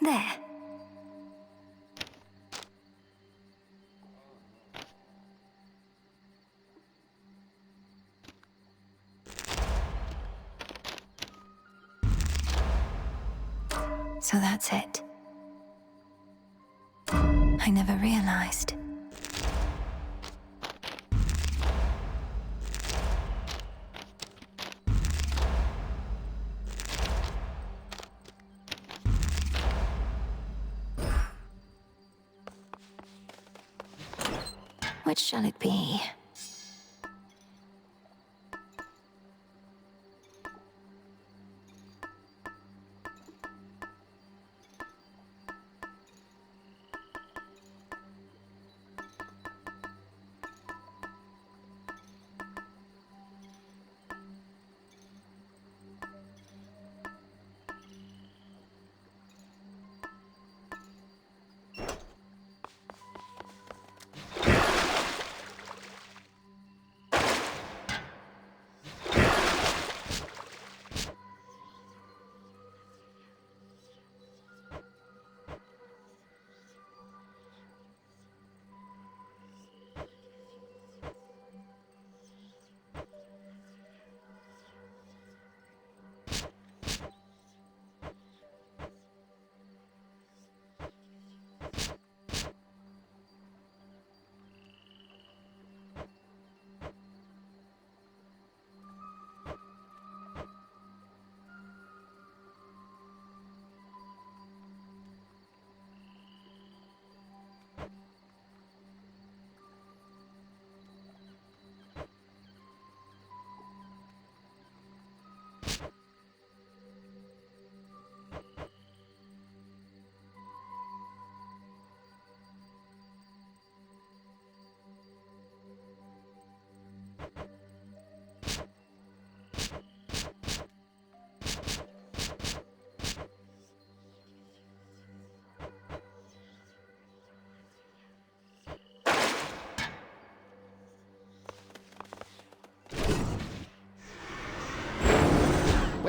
There. So that's it. I never realized. Which shall it be?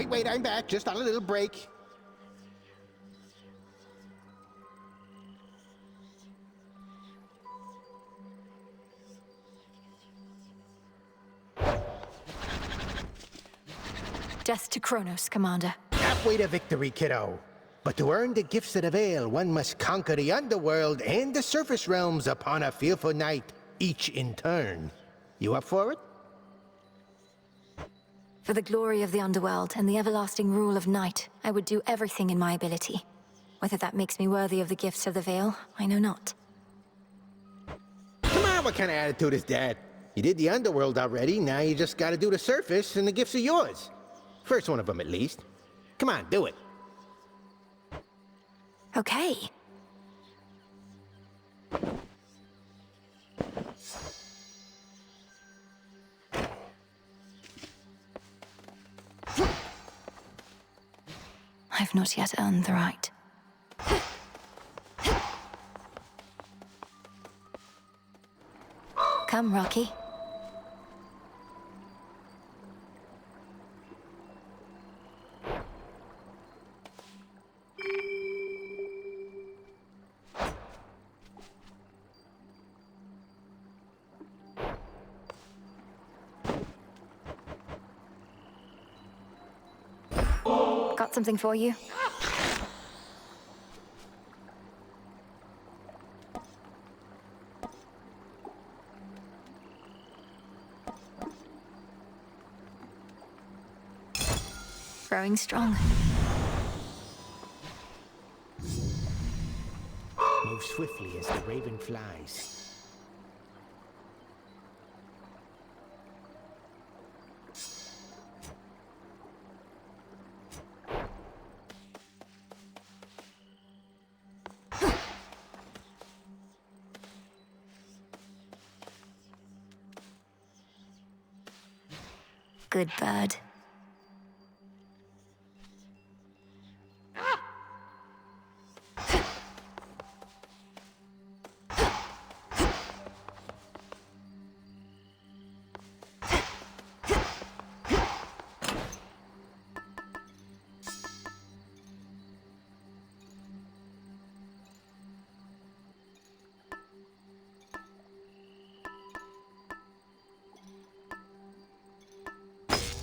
Wait, I'm back. Just on a little break. Death to Kronos, Commander. Halfway to victory, kiddo. But to earn the gifts of the Veil, one must conquer the underworld and the surface realms upon a fearful night, each in turn. You up for it? For the glory of the underworld and the everlasting rule of night, I would do everything in my ability. Whether that makes me worthy of the gifts of the Veil, I know not. Come on, what kind of attitude is that? You did the underworld already, now you just gotta do the surface, and the gifts are yours. First one of them, at least. Come on, do it. Okay. I've not yet earned the right. Come, Rocky. Got something for you? Growing strong. Move swiftly as the raven flies. Good bird.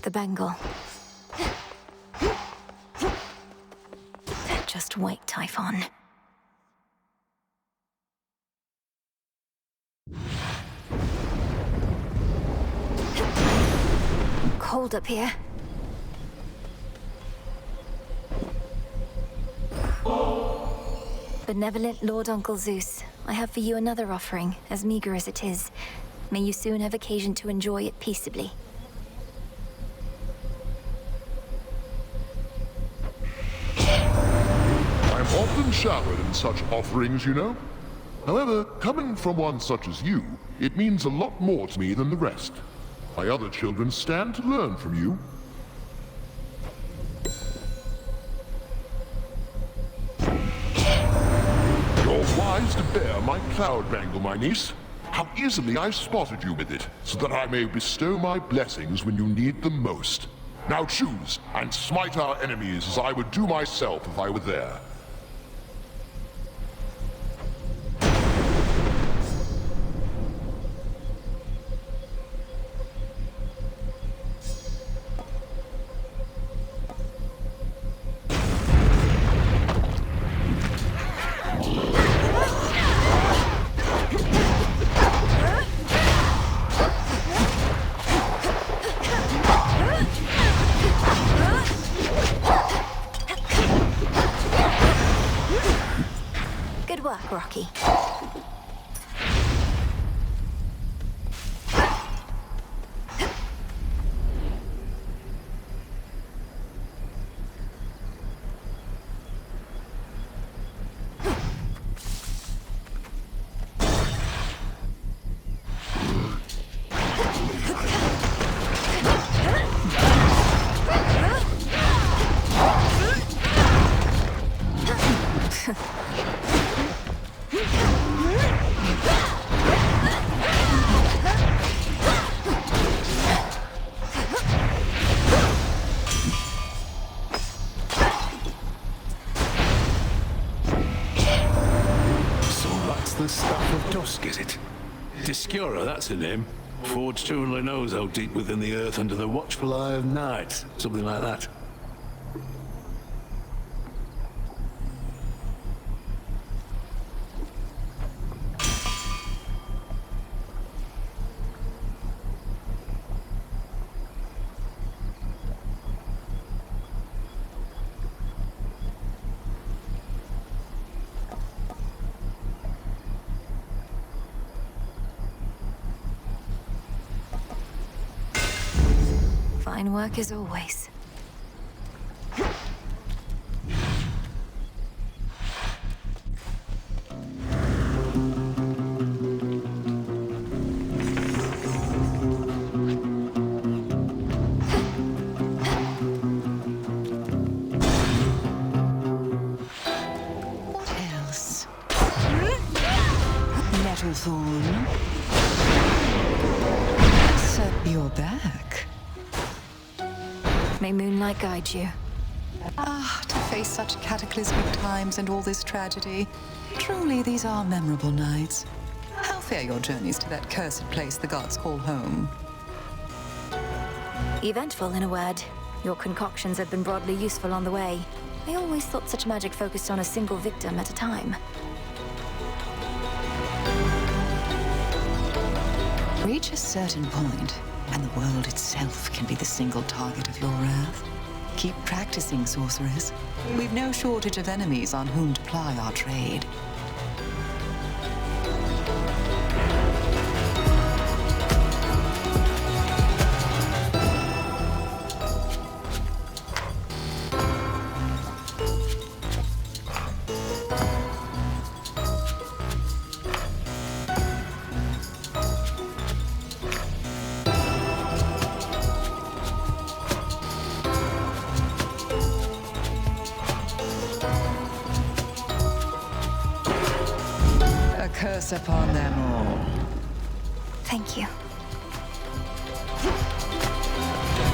the bangle. Just wait, Typhon. Cold up here. Benevolent Lord Uncle Zeus, I have for you another offering, as meager as it is. May you soon have occasion to enjoy it peaceably. I'm often showered in such offerings, you know. However, coming from one such as you, it means a lot more to me than the rest. My other children stand to learn from you. You're wise to bear my cloud bangle, my niece. How easily I spotted you with it, so that I may bestow my blessings when you need them most. Now choose, and smite our enemies as I would do myself if I were there. Good work, Rocky. The stuff of dusk, is it? Discura, that's her name. Forged only knows how deep within the earth under the watchful eye of night. Something like that. Fine work as always. What else? Nettlethorn. So you're back. May moonlight guide you. Ah, to face such cataclysmic times and all this tragedy. Truly, these are memorable nights. How fare your journeys to that cursed place the gods call home? Eventful, in a word. Your concoctions have been broadly useful on the way. I always thought such magic focused on a single victim at a time. Reach a certain point, and the world itself can be the single target of your wrath. Keep practicing, sorceress. We've no shortage of enemies on whom to ply our trade. A curse upon them all. Thank you.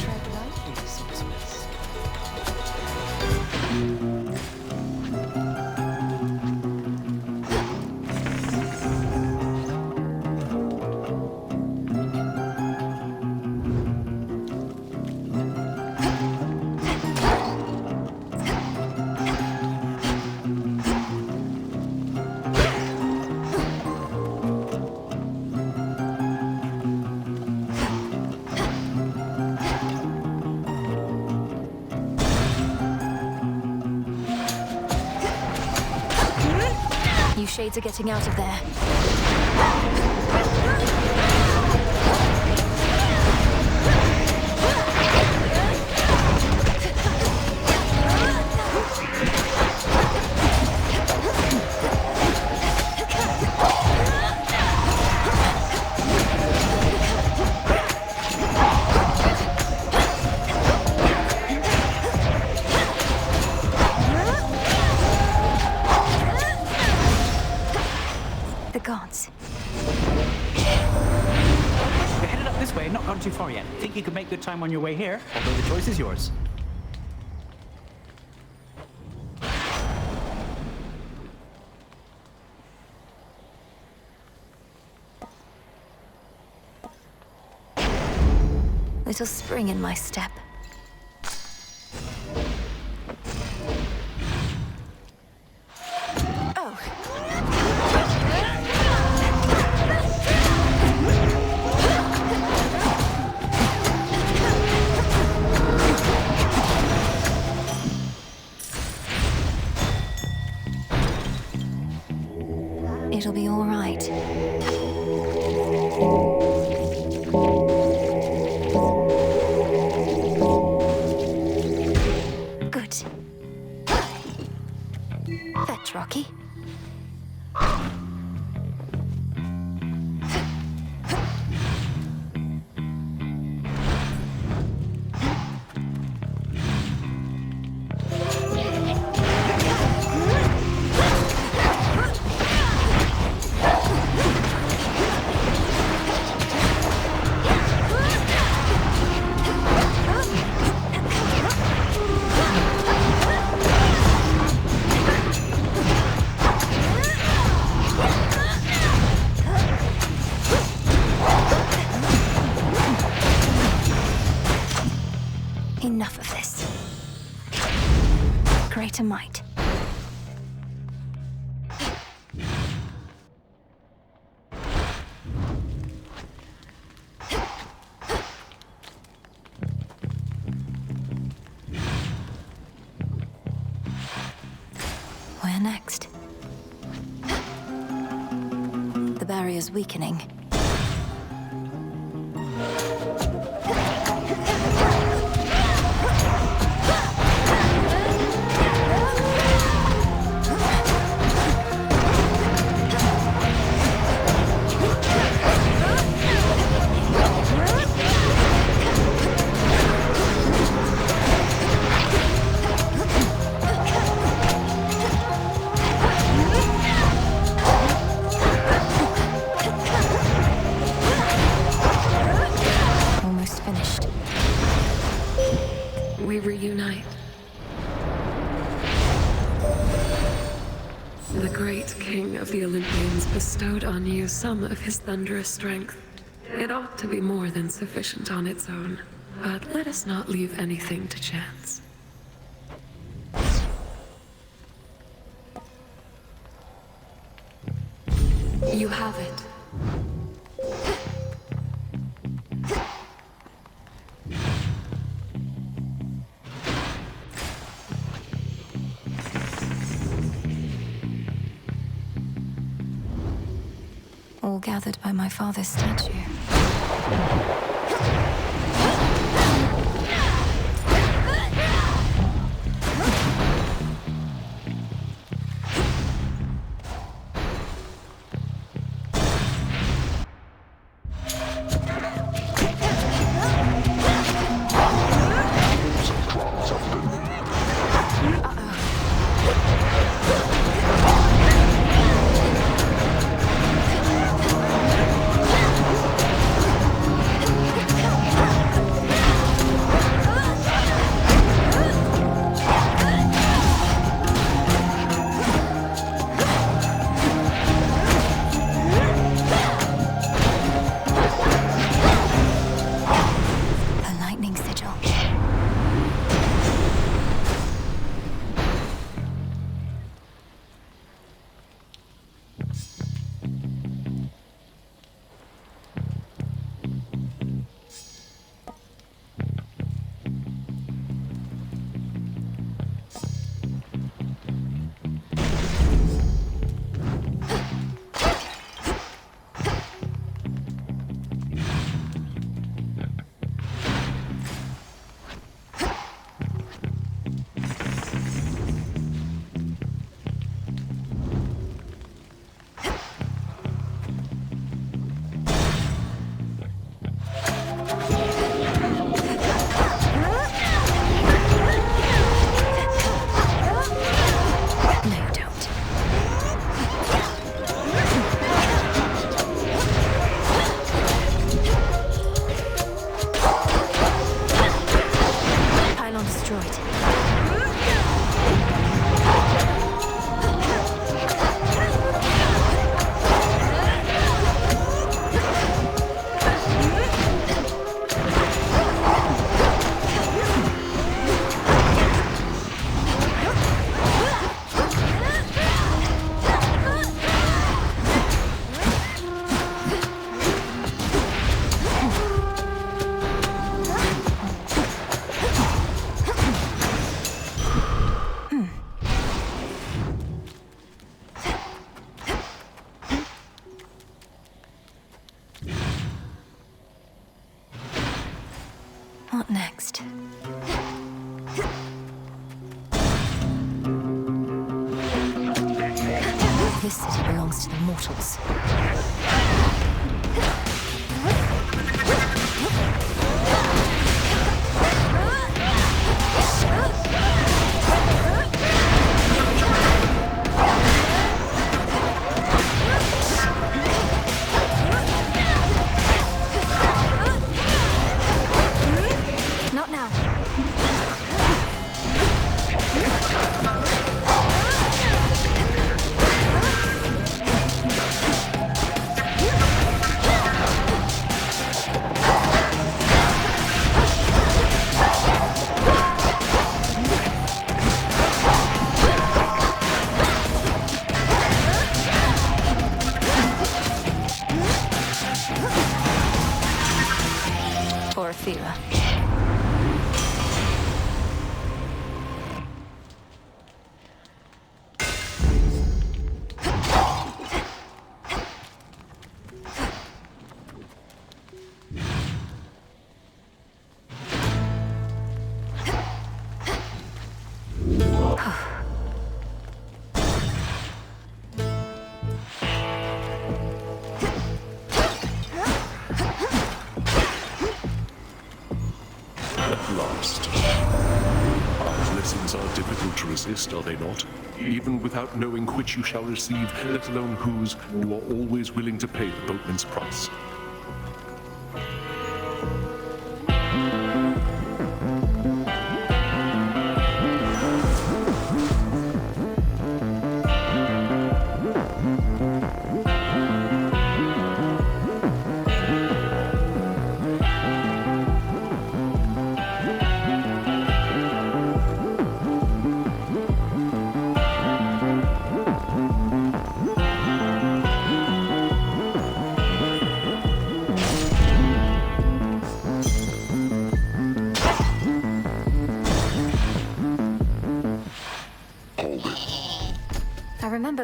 Tread lightly, sorceress. You shades are getting out of there. The gods. We're headed up this way, not gone too far yet. Think you could make good time on your way here, although the choice is yours. Little spring in my step. Oh. It'll be all right. Good. Fetch, Rocky. Enough of this. Greater might. Where next? The barrier's weakening. Almost finished. We reunite. The great king of the Olympians bestowed on you some of his thunderous strength. It ought to be more than sufficient on its own, but let us not leave anything to chance. You have it. All gathered by my father's statue. What next? This city belongs to the mortals. Not now. Or Athera. Are they not? Even without knowing which you shall receive, let alone whose, you are always willing to pay the boatman's price.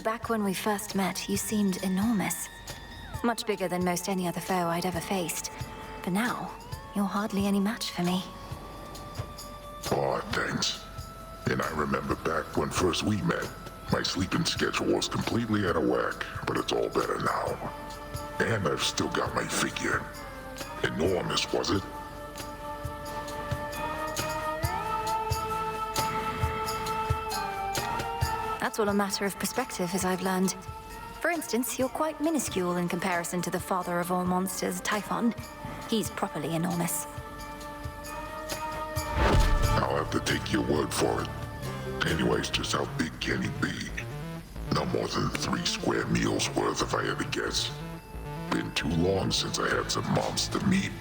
Back when we first met, you seemed enormous. Much bigger than most any other foe I'd ever faced. But now, you're hardly any match for me. Aw, thanks. And I remember back when first we met, my sleeping schedule was completely out of whack, but it's all better now. And I've still got my figure. Enormous, was it? That's all a matter of perspective, as I've learned. For instance, you're quite minuscule in comparison to the father of all monsters, Typhon. He's properly enormous. I'll have to take your word for it. Anyways, just how big can he be? No more than 3 square meals worth if I had to guess. Been too long since I had some monster meat.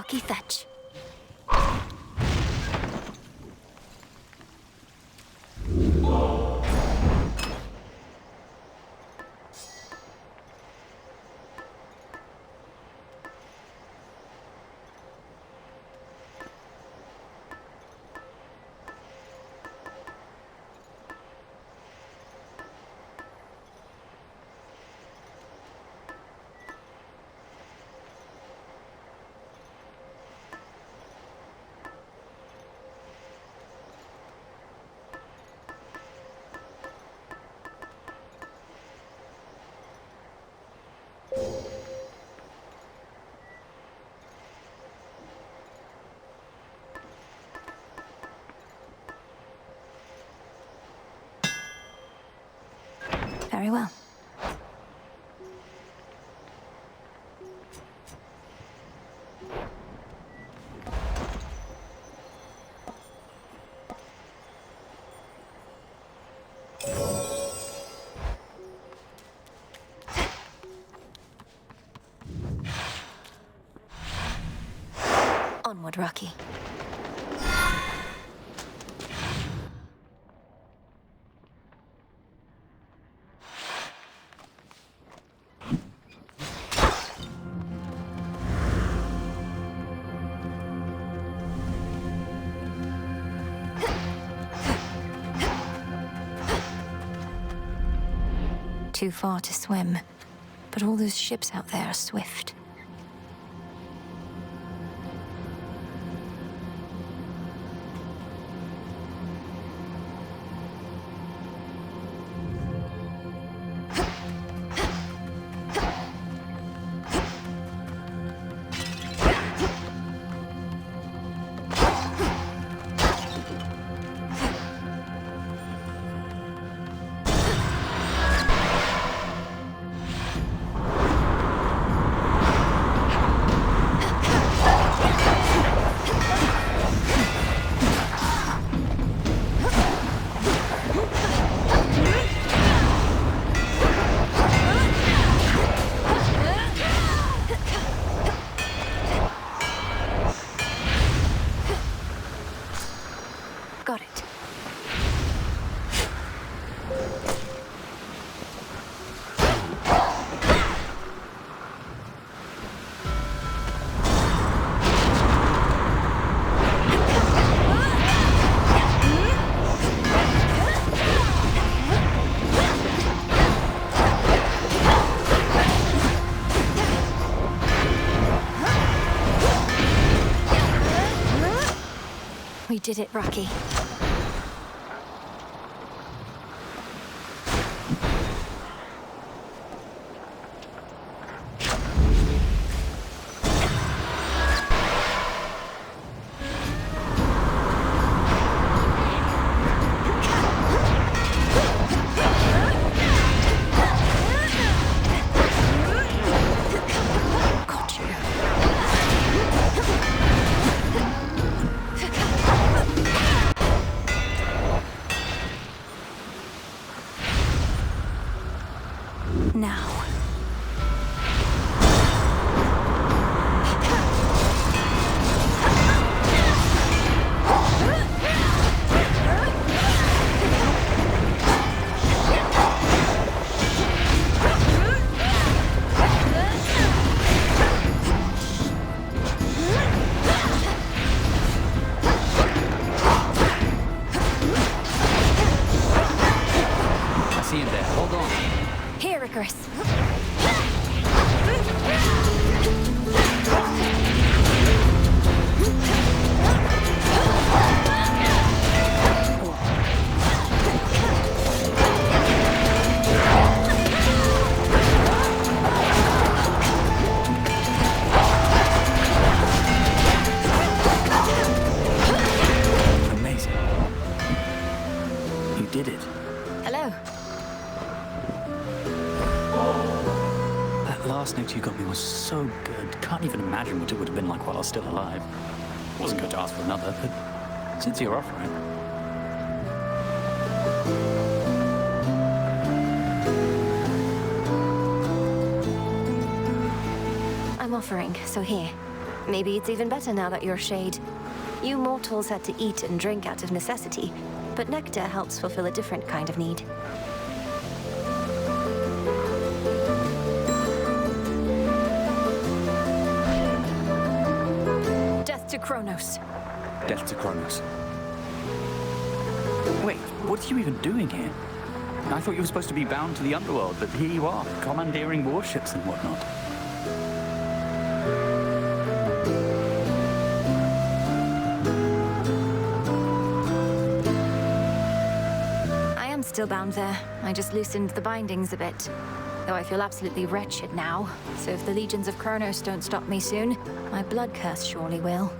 Rocky fetch. Very well. Onward, Rocky. Too far to swim, but all those ships out there are swift. Got it. We did it, Rocky. Now. I see him there. Hold on. Here, Icarus. Amazing. You did it. Hello. That last note you got me was so good. Can't even imagine what it would have been like while I was still alive. Wasn't going to ask for another, but since you're offering. I'm offering, so here. Maybe it's even better now that you're Shade. You mortals had to eat and drink out of necessity, but nectar helps fulfill a different kind of need. Death to Kronos. Death to Kronos. Wait, what are you even doing here? I thought you were supposed to be bound to the underworld, but here you are, commandeering warships and whatnot. I am still bound there. I just loosened the bindings a bit. Though I feel absolutely wretched now, so if the legions of Kronos don't stop me soon, my blood curse surely will.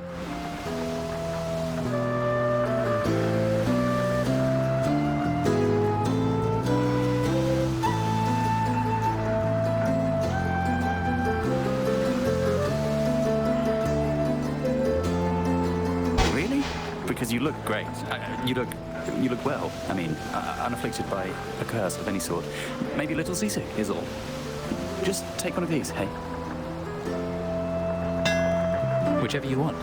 Because you look great. You look well. I mean, unafflicted by a curse of any sort. Maybe a little seasick is all. Just take one of these, hey? Whichever you want.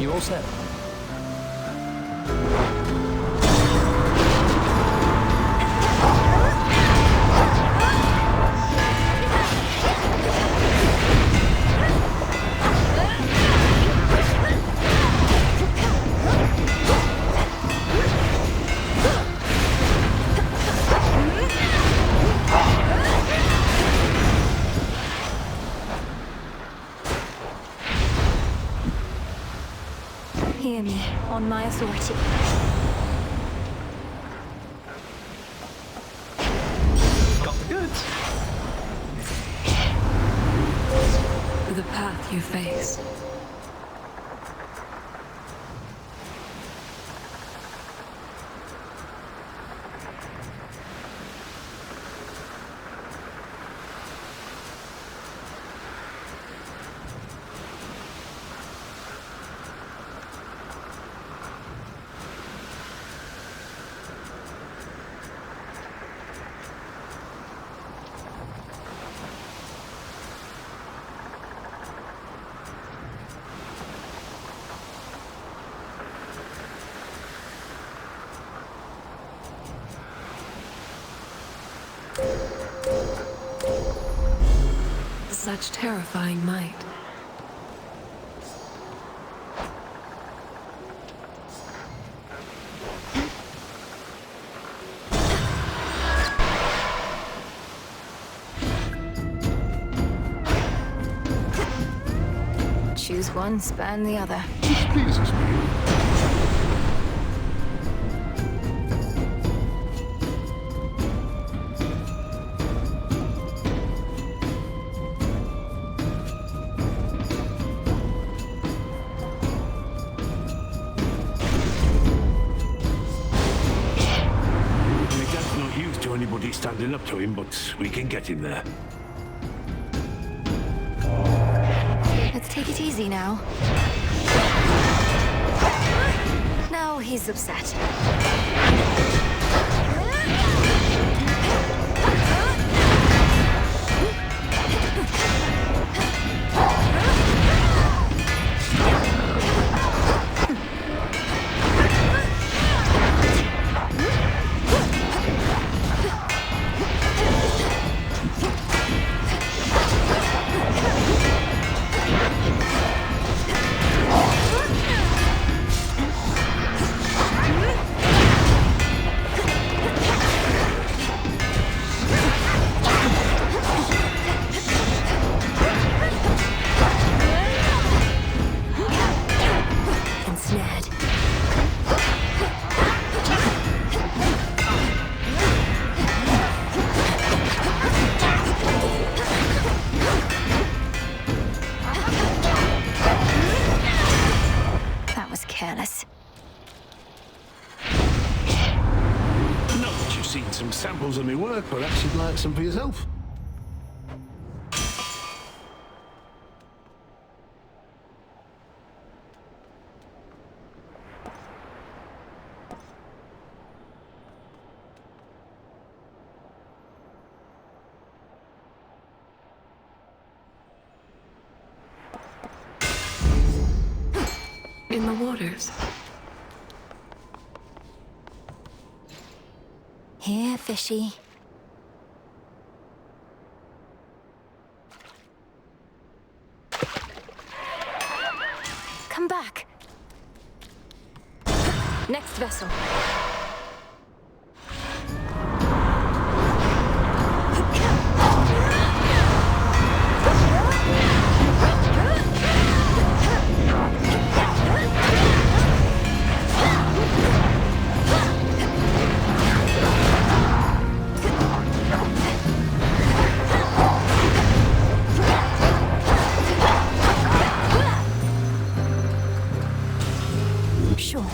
You all set? Hear me, on my authority. Got the goods. The path you face. Such terrifying might. Choose one, spurn the other. This pleases me. Standing up to him, but we can get him there. Let's take it easy now. Now he's upset. Samples of my work, perhaps you'd like some for yourself. in the waters. Here, fishy. Come back. Next vessel. Sure.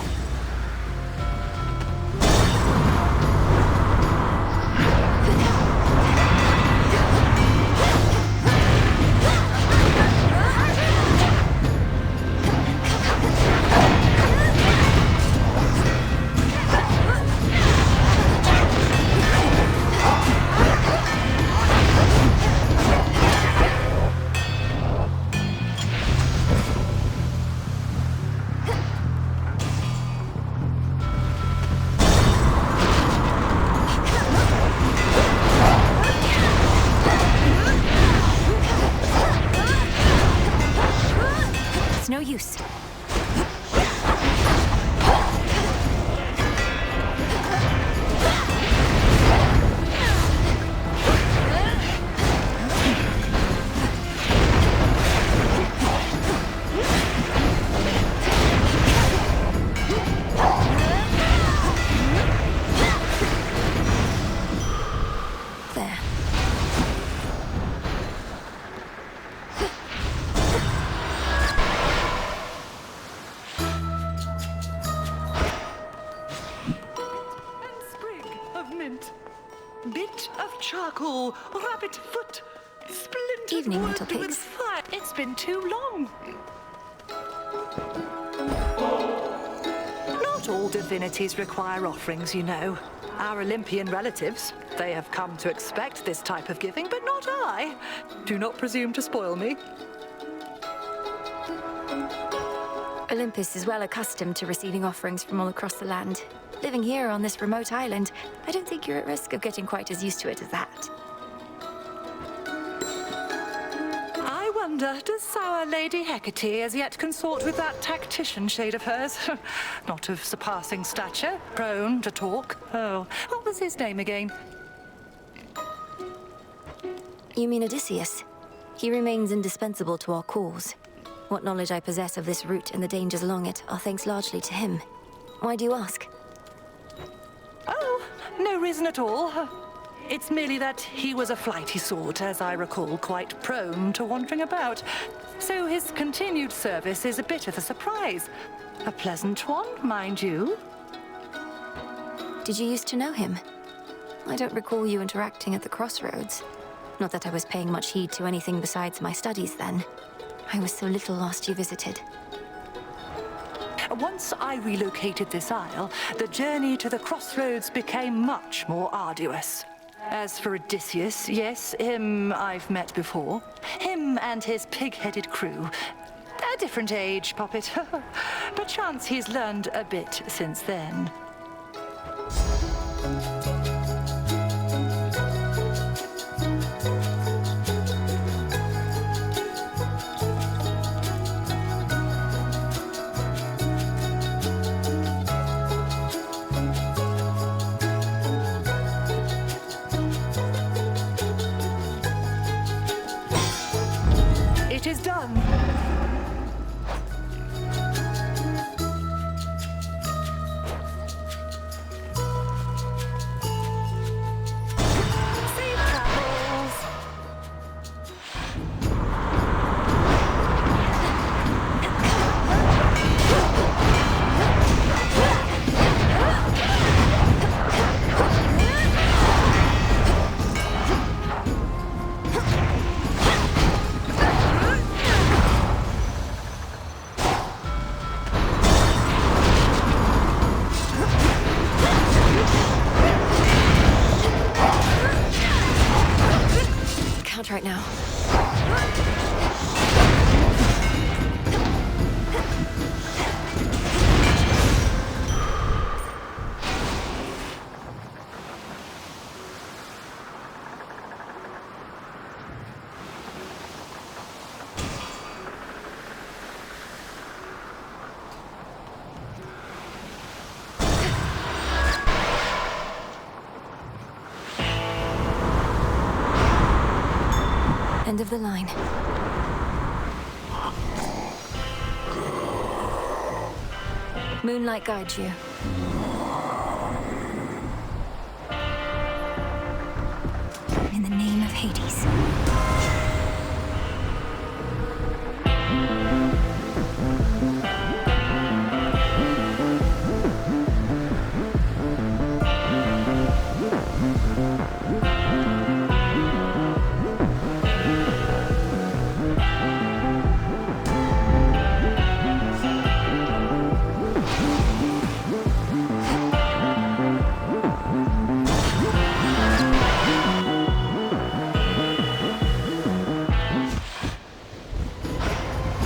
No use. There. Bit of charcoal, rabbit foot, splintered Evening, wood little pigs. with fire. It's been too long. Not all divinities require offerings, you know. Our Olympian relatives, they have come to expect this type of giving, but not I. Do not presume to spoil me. Olympus is well accustomed to receiving offerings from all across the land. Living here on this remote island, I don't think you're at risk of getting quite as used to it as that. I wonder, does sour Lady Hecate as yet consort with that tactician shade of hers? Not of surpassing stature, prone to talk. Oh, what was his name again? You mean Odysseus? He remains indispensable to our cause. What knowledge I possess of this route and the dangers along it are thanks largely to him. Why do you ask? Oh, no reason at all. It's merely that he was a flighty sort, as I recall, quite prone to wandering about. So his continued service is a bit of a surprise. A pleasant one, mind you. Did you used to know him? I don't recall you interacting at the crossroads. Not that I was paying much heed to anything besides my studies then. I was so little last you visited. Once I relocated this isle, the journey to the crossroads became much more arduous. As for Odysseus, yes, him I've met before. Him and his pig-headed crew. A different age, Poppet. Perchance he's learned a bit since then. It is done. Safe travels. Count right now. End of the line. Moonlight guides you. In the name of Hades.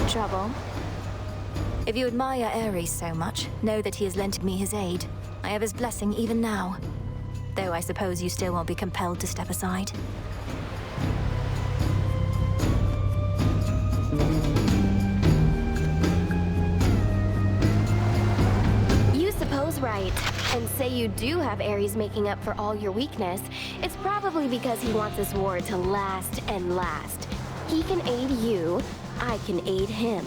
Trouble. If you admire Ares so much, know that he has lent me his aid. I have his blessing even now. Though I suppose you still won't be compelled to step aside. You suppose right, and say you do have Ares making up for all your weakness. It's probably because he wants this war to last and last. He can aid you, I can aid him.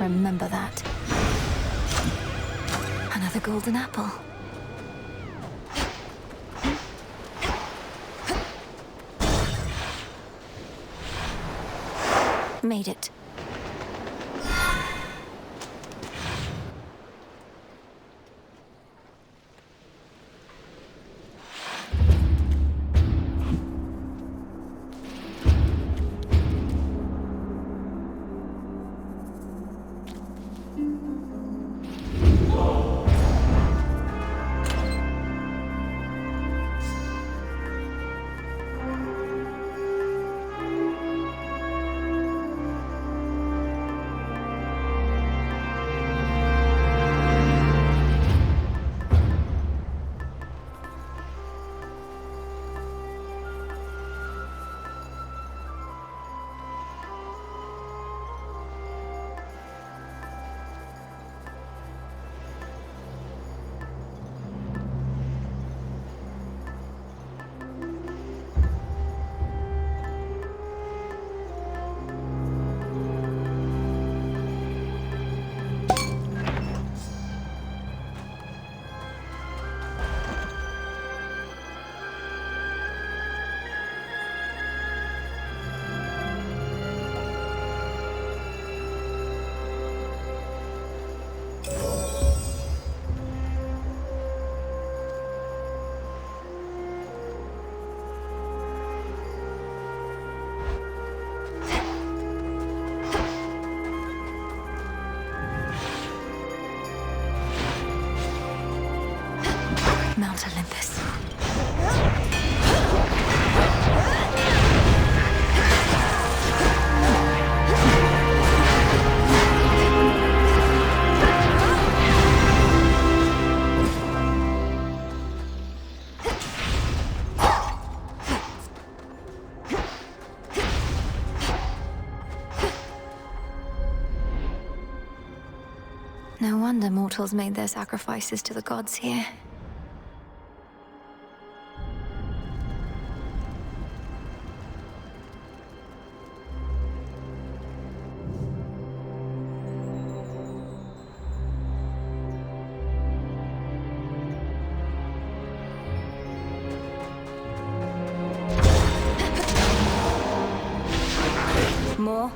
Remember that. Another golden apple. Made it. Mount Olympus. No wonder mortals made their sacrifices to the gods here. More?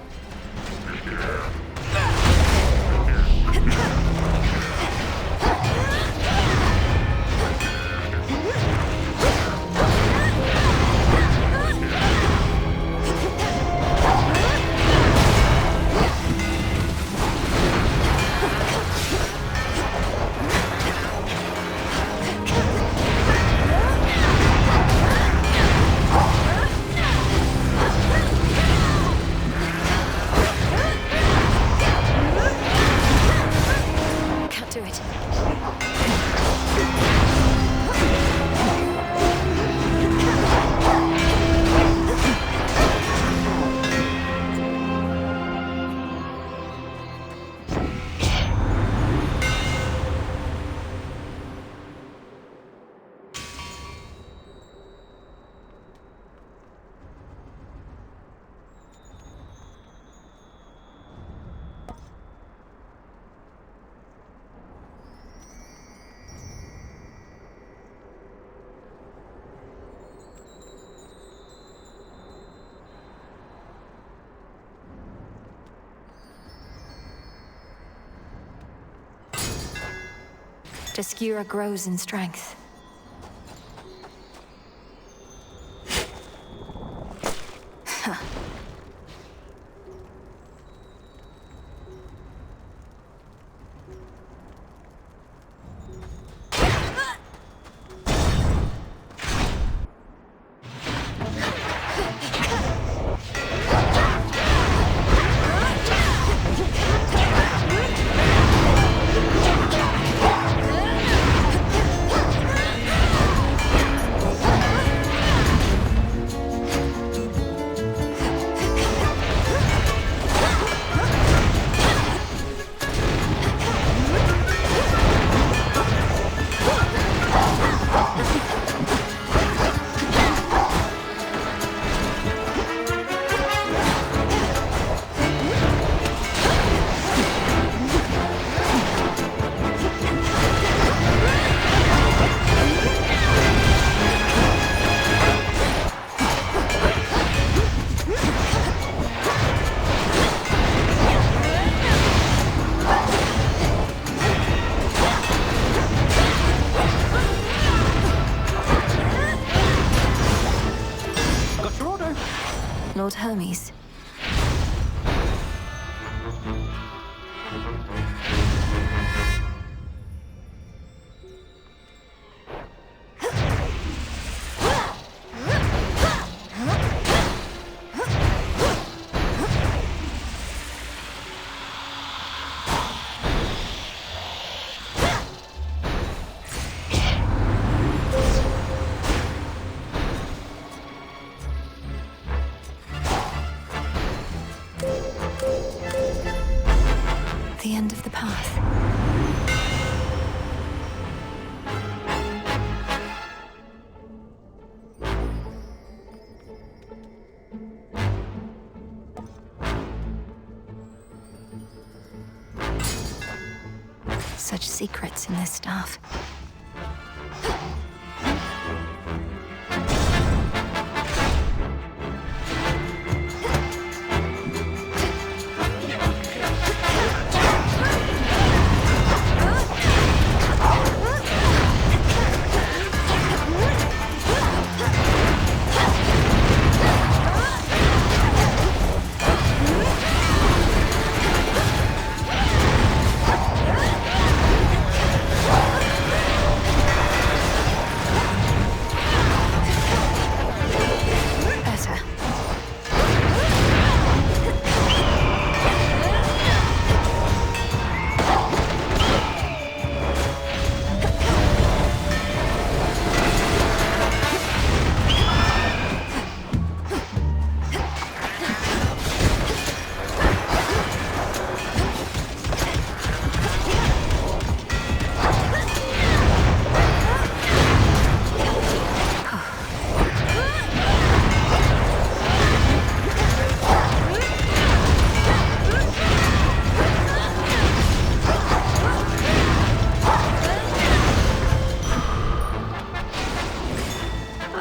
Deskura grows in strength. Lord Hermes. The end of the path. Such secrets in this stuff.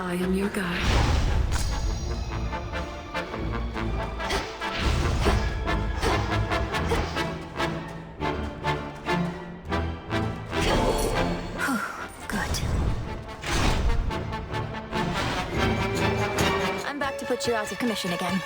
I am your guide. Good. I'm back to put you out of commission again.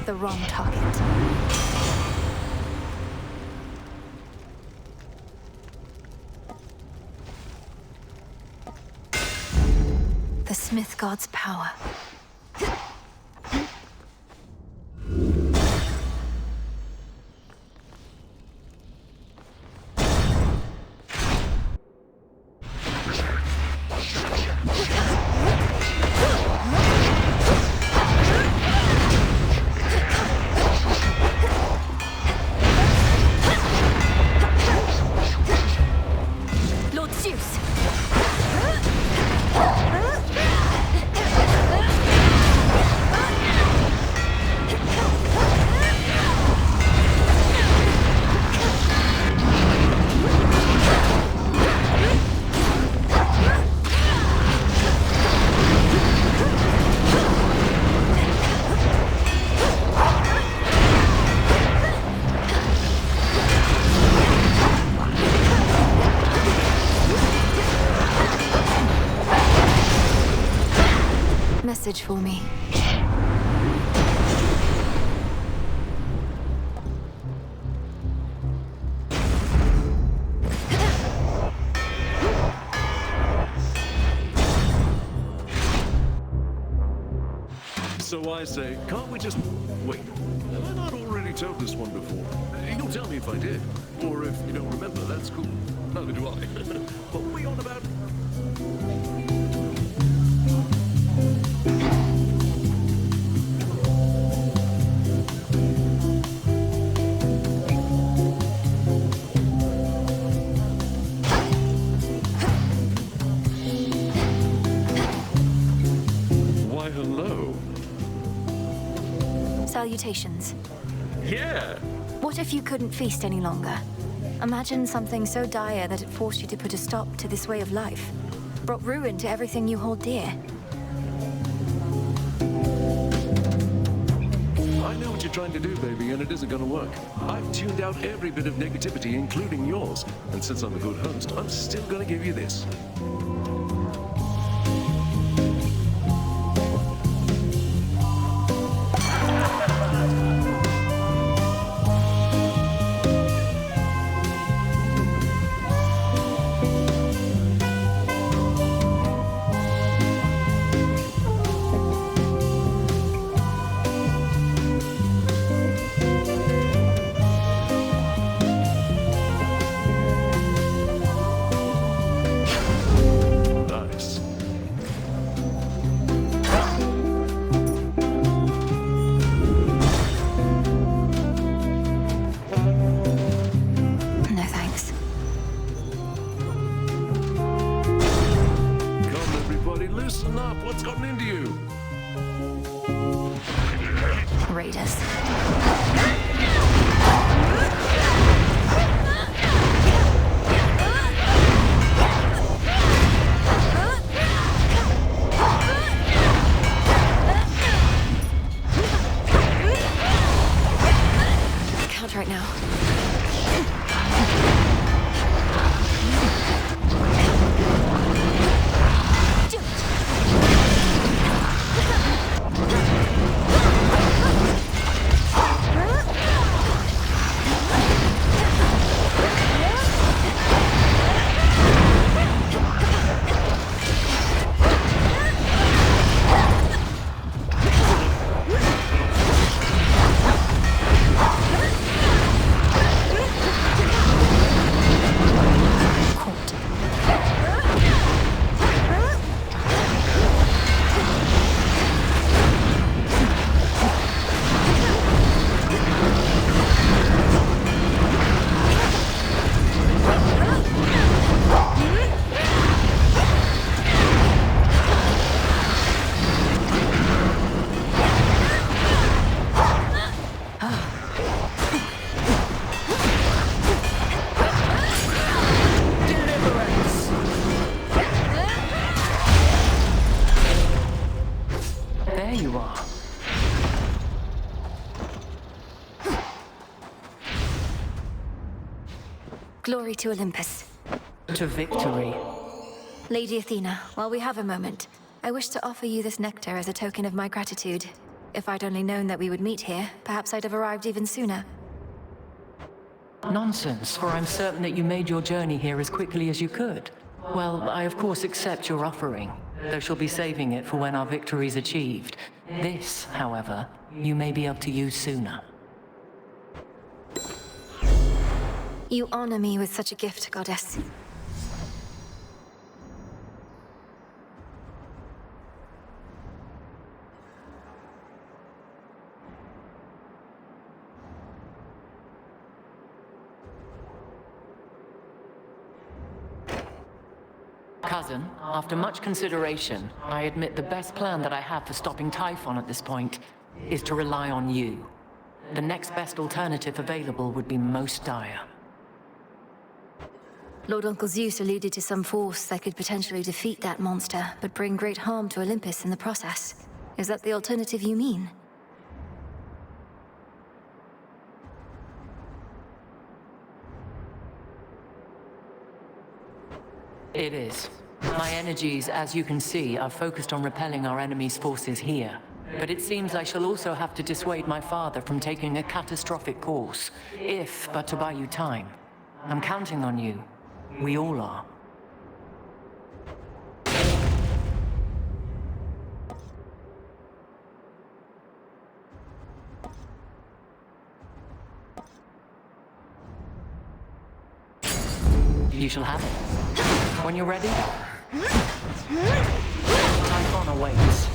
The wrong target. The Smith God's power. Message for me. So I say, can't we just... Wait, have I not already told this one before? You'll tell me if I did. Or if you don't remember, that's cool. Neither do I. What were we on about? Why, hello. Salutations. Yeah. What if you couldn't feast any longer? Imagine something so dire that it forced you to put a stop to this way of life. Brought ruin to everything you hold dear. I know what you're trying to do, baby, and it isn't gonna work. I've tuned out every bit of negativity, including yours. And since I'm a good host, I'm still gonna give you this. right now. Glory to Olympus. To victory. Lady Athena, while we have a moment, I wish to offer you this nectar as a token of my gratitude. If I'd only known that we would meet here, perhaps I'd have arrived even sooner. Nonsense, for I'm certain that you made your journey here as quickly as you could. Well, I of course accept your offering, though she'll be saving it for when our victory's achieved. This, however, you may be able to use sooner. You honor me with such a gift, Goddess. Cousin, after much consideration, I admit the best plan that I have for stopping Typhon at this point is to rely on you. The next best alternative available would be most dire. Lord Uncle Zeus alluded to some force that could potentially defeat that monster, but bring great harm to Olympus in the process. Is that the alternative you mean? It is. My energies, as you can see, are focused on repelling our enemy's forces here. But it seems I shall also have to dissuade my father from taking a catastrophic course, if but to buy you time. I'm counting on you. We all are. You shall have it. When you're ready, Typhon awaits.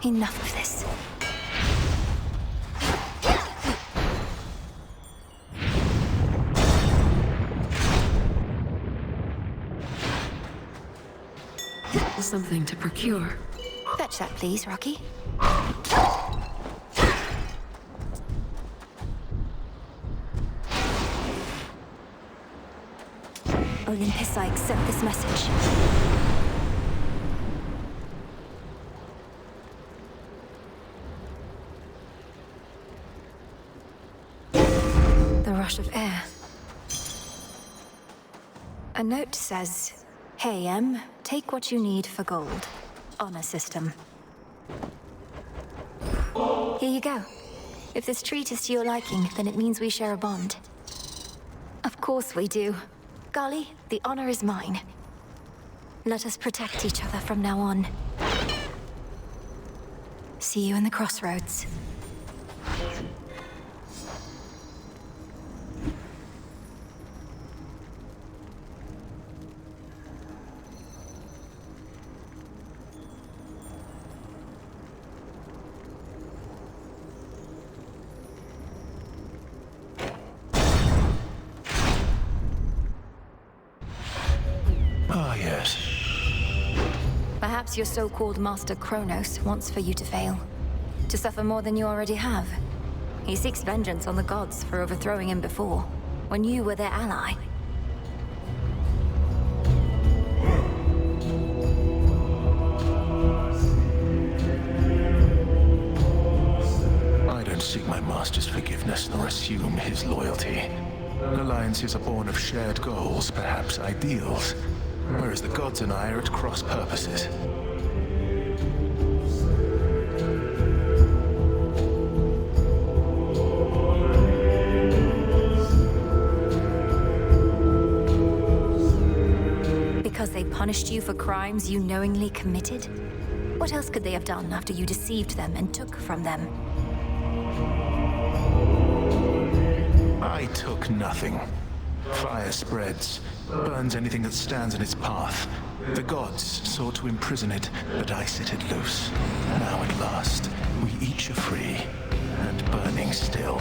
Enough of this. Something to procure. Fetch that, please, Rocky. Olympus, I accept this message. The rush of air. A note says, "Hey, M, take what you need for gold. Honor system." Here you go. If this treat is to your liking, then it means we share a bond. Of course we do. Golly, the honor is mine. Let us protect each other from now on. See you in the crossroads. Ah, yes. Perhaps your so-called Master Kronos wants for you to fail. To suffer more than you already have. He seeks vengeance on the gods for overthrowing him before, when you were their ally. I don't seek my master's forgiveness nor assume his loyalty. Alliances are born of shared goals, perhaps ideals, whereas the gods and I are at cross purposes. Because they punished you for crimes you knowingly committed? What else could they have done after you deceived them and took from them? I took nothing. Fire spreads, burns anything that stands in its path. The gods sought to imprison it, but I set it loose. Now at last, we each are free, and burning still.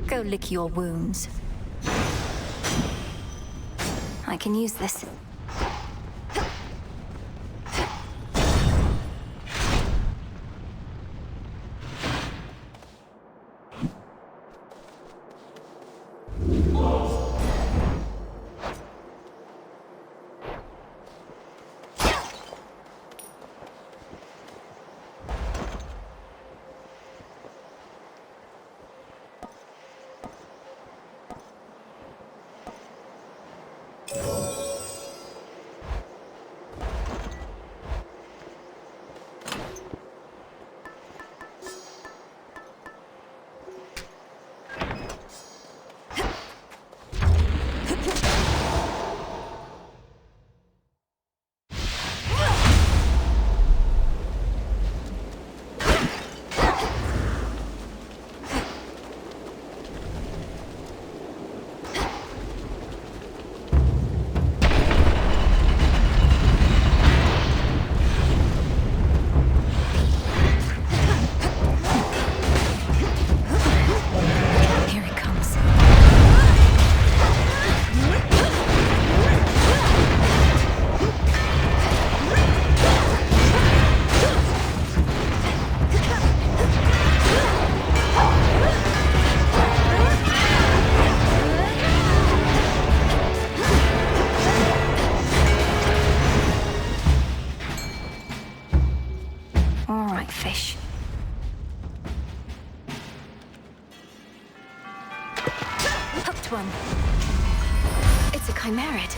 Go lick your wounds. I can use this. Fish. Hooked one. It's a chimerid.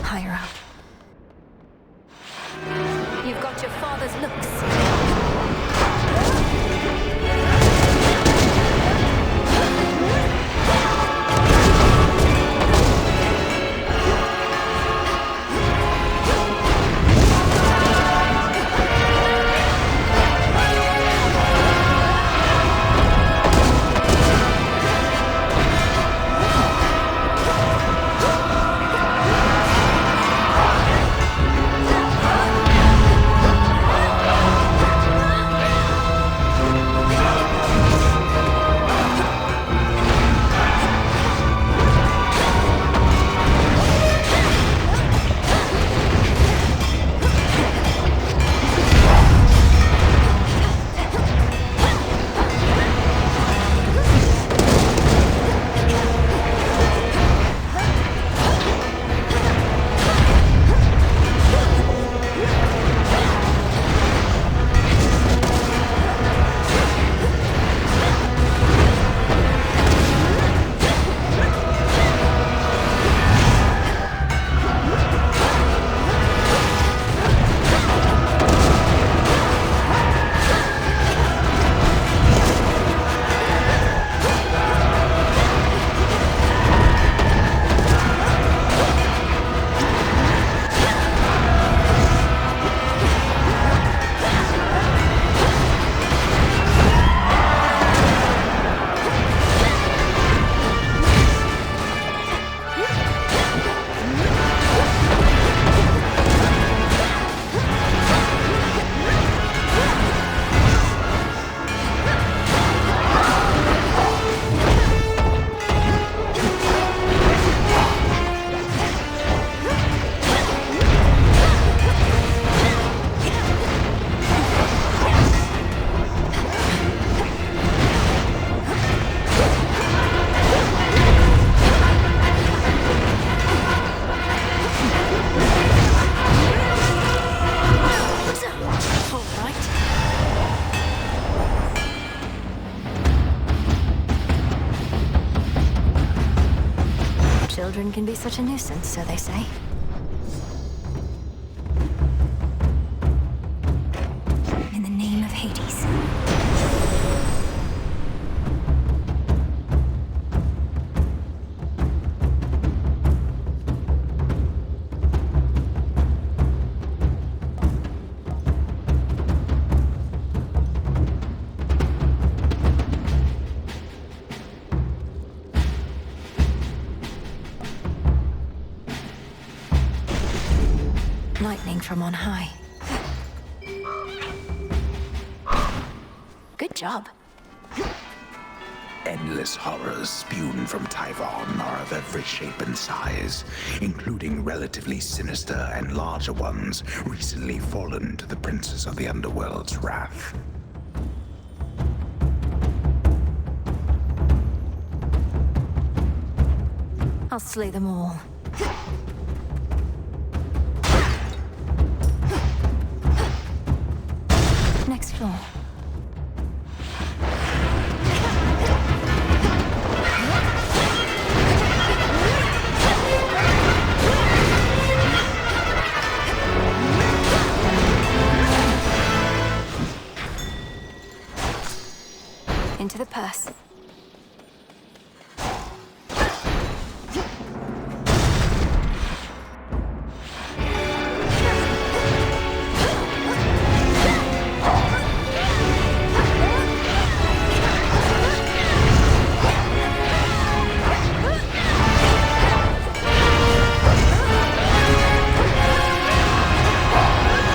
Higher up. You've got your father's looks. children can be such a nuisance, so they say. In the name of Hades. Lightning from on high. Good job. Endless horrors spewed from Typhon are of every shape and size, including relatively sinister and larger ones recently fallen to the princes of the underworld's wrath. I'll slay them all. Next floor. Into the purse.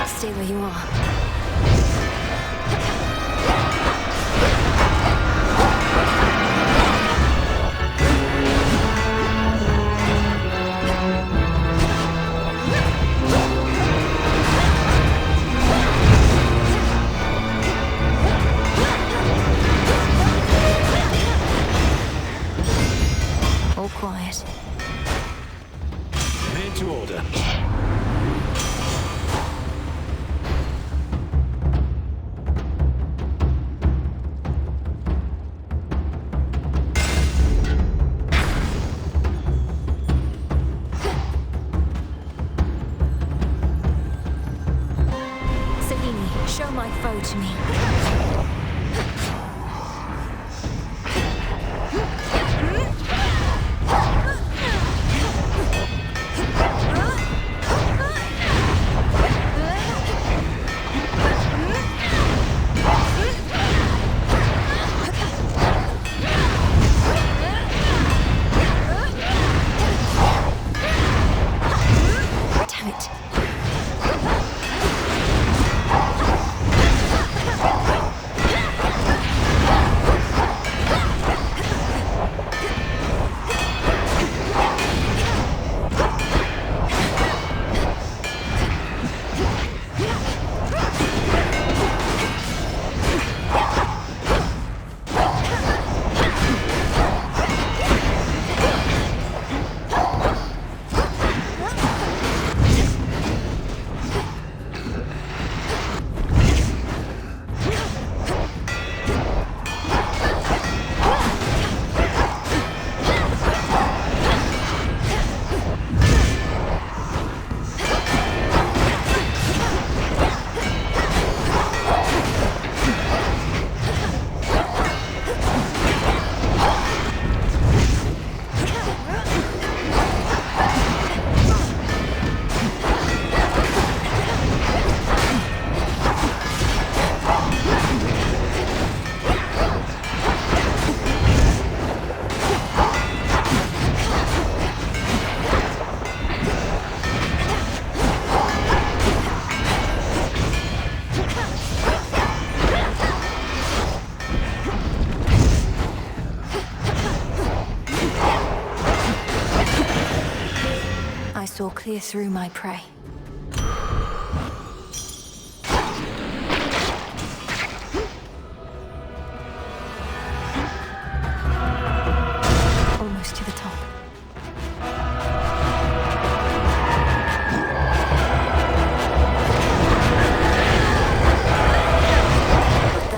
Stay where you are. All quiet. Made to order. Selene, show my foe to me. Damn it. I saw clear through my prey. Almost to the top. What the?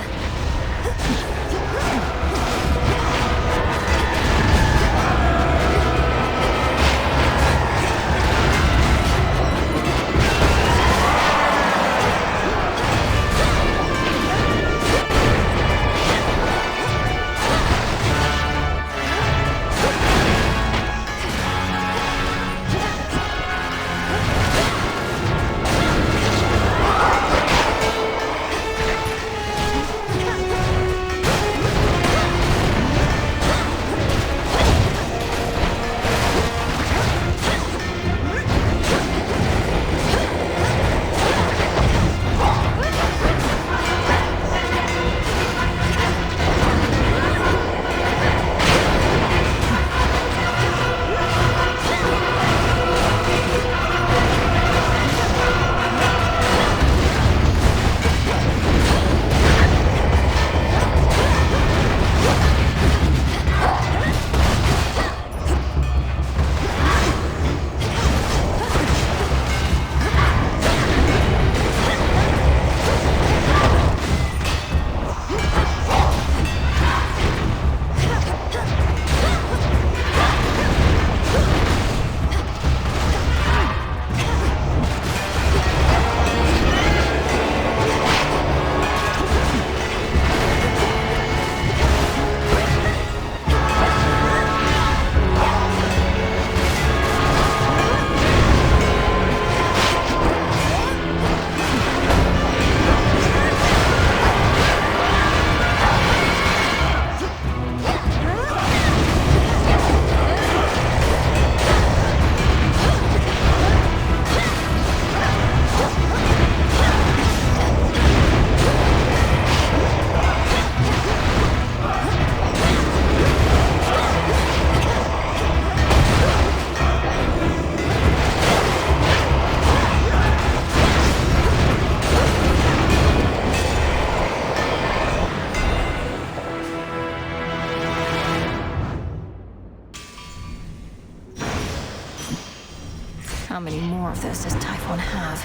How many more of those does Typhon have?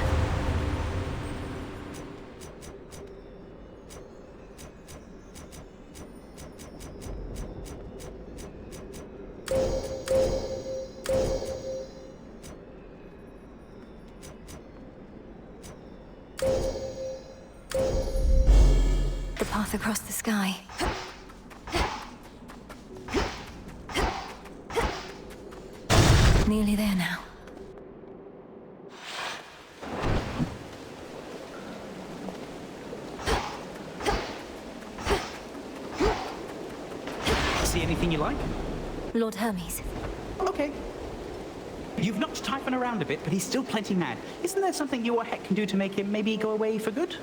The path across the sky. Nearly there now. See anything you like? Lord Hermes. Okay. You've knocked Typhon around a bit, but he's still plenty mad. Isn't there something you or Heck can do to make him maybe go away for good?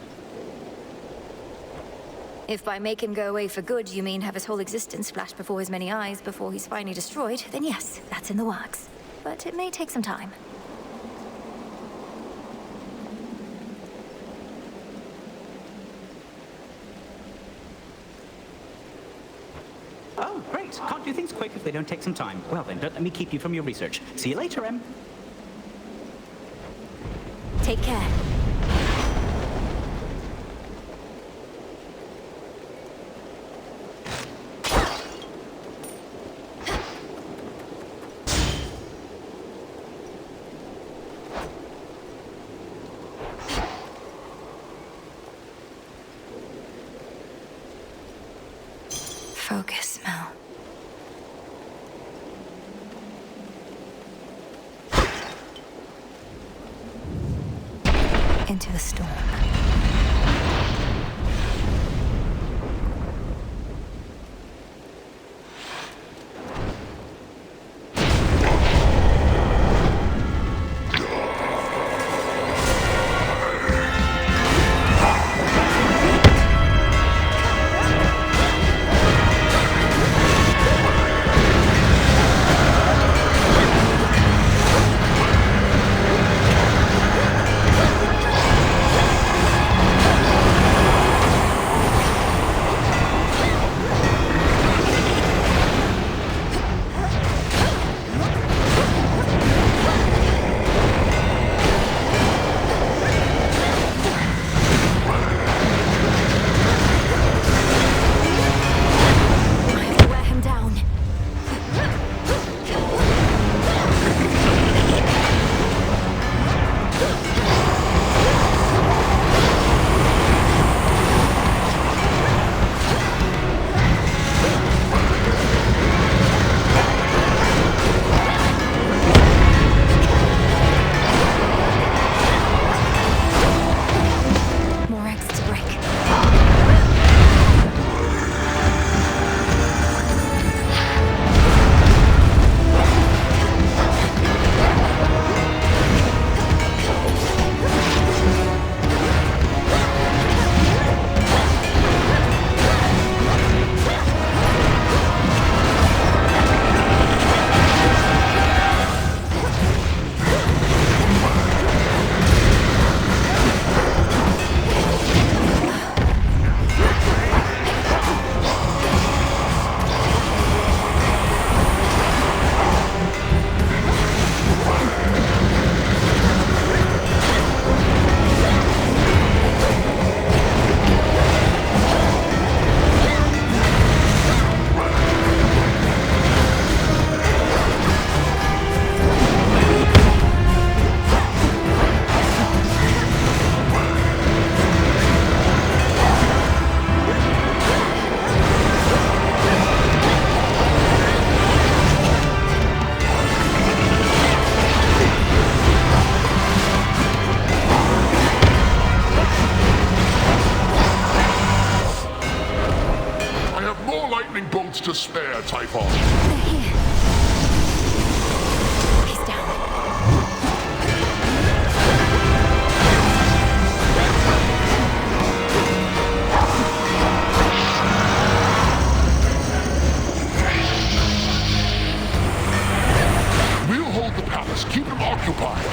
If by make him go away for good, you mean have his whole existence flash before his many eyes before he's finally destroyed, then yes, that's in the works. But it may take some time. Oh, great. Can't do things quick if they don't take some time. Well then, don't let me keep you from your research. See you later, Em. Take care. Focus, Mel. Into the storm. To spare, Typhon. They're here. He's down. We'll hold the palace. Keep them occupied.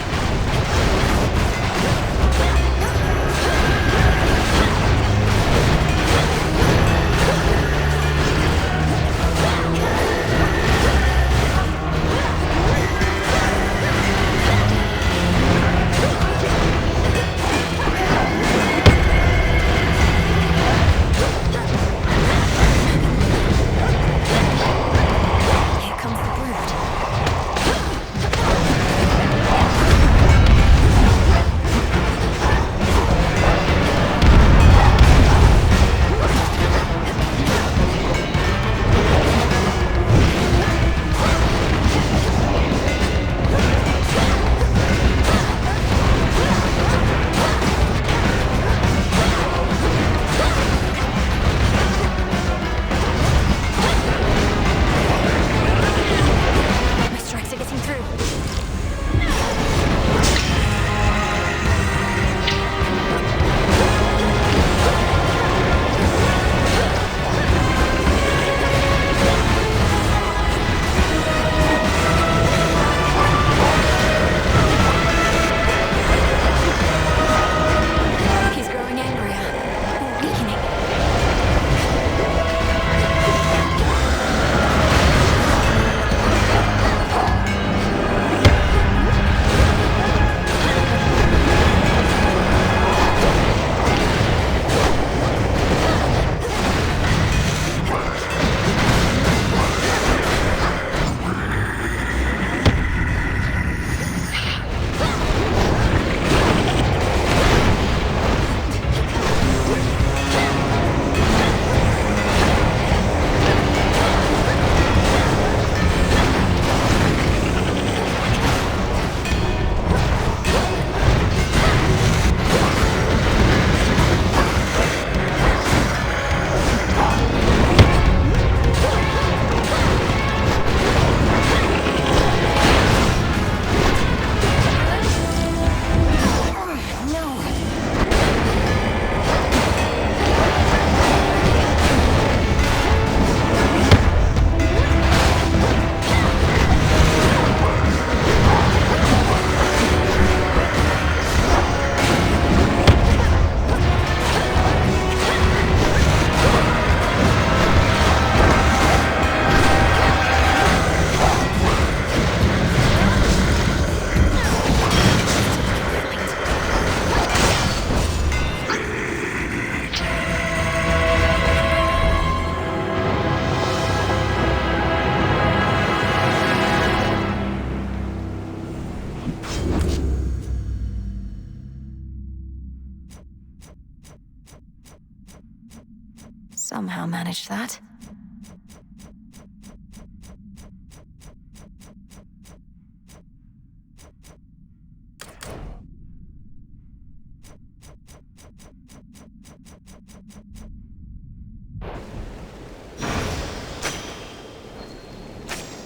Somehow managed that.